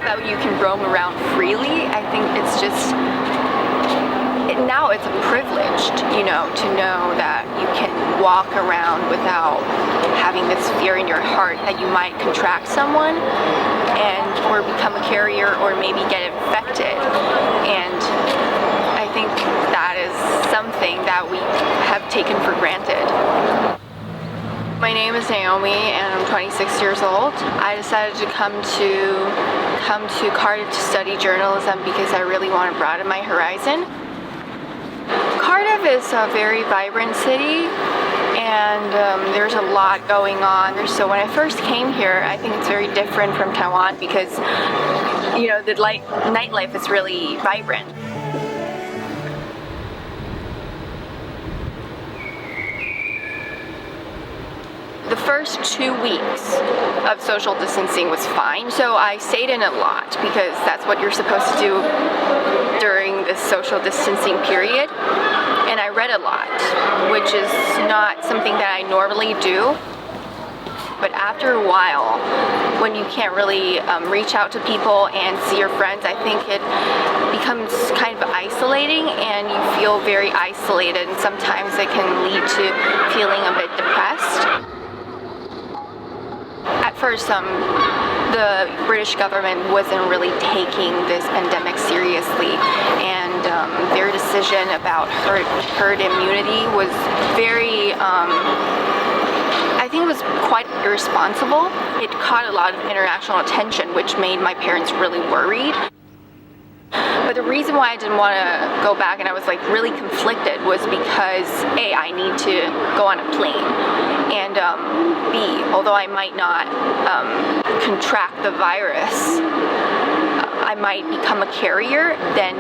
that you can roam around freely. I think it's just now it's a privilege, to know that you can walk around without having this fear in your heart that you might contract someone or become a carrier or maybe get infected. And I think that is something that we have taken for granted. My name is Naomi and I'm 26 years old. I decided to come to Cardiff to study journalism because I really want to broaden my horizon. Cardiff is a very vibrant city and there's a lot going on. So when I first came here, I think it's very different from Taiwan because, the nightlife is really vibrant. The first 2 weeks of social distancing was fine, so I stayed in a lot because that's what you're supposed to do during this social distancing period. And I read a lot, which is not something that I normally do. But after a while, when you can't really reach out to people and see your friends, I think it becomes kind of isolating and you feel very isolated, and sometimes it can lead to feeling a bit depressed. At first, the British government wasn't really taking this pandemic seriously, and their decision about herd immunity was very, I think it was quite irresponsible. It caught a lot of international attention, which made my parents really worried. But the reason why I didn't want to go back and I was really conflicted was because A, I need to go on a plane, and B, although I might not contract the virus, I might become a carrier, then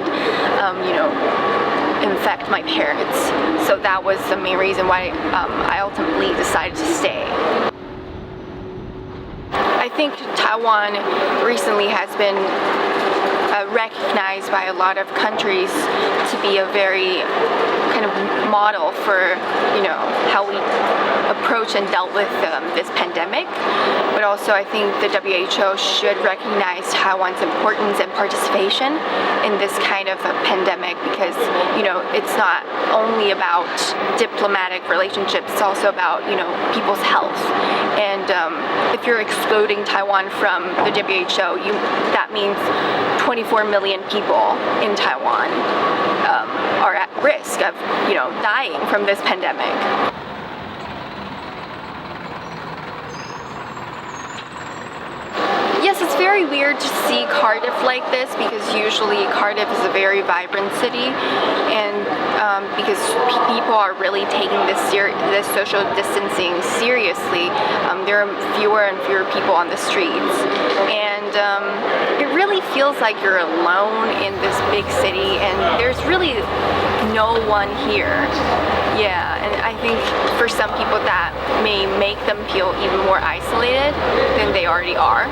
infect my parents. So that was the main reason why I ultimately decided to stay. I think Taiwan recently has been recognized by a lot of countries to be a very kind of model for how we approach and dealt with this pandemic. But also I think the WHO should recognize Taiwan's importance and participation in this kind of a pandemic because it's not only about diplomatic relationships, it's also about people's health. And if you're excluding Taiwan from the WHO, that means 24 million people in Taiwan are at risk of dying from this pandemic. Yes, it's very weird to see Cardiff like this because usually Cardiff is a very vibrant city, and because people are really taking this social distancing seriously, there are fewer and fewer people on the streets, and it really feels like you're alone in this big city, and there's really no one here. Yeah, and I think for some people that may make them feel even more isolated than they already are.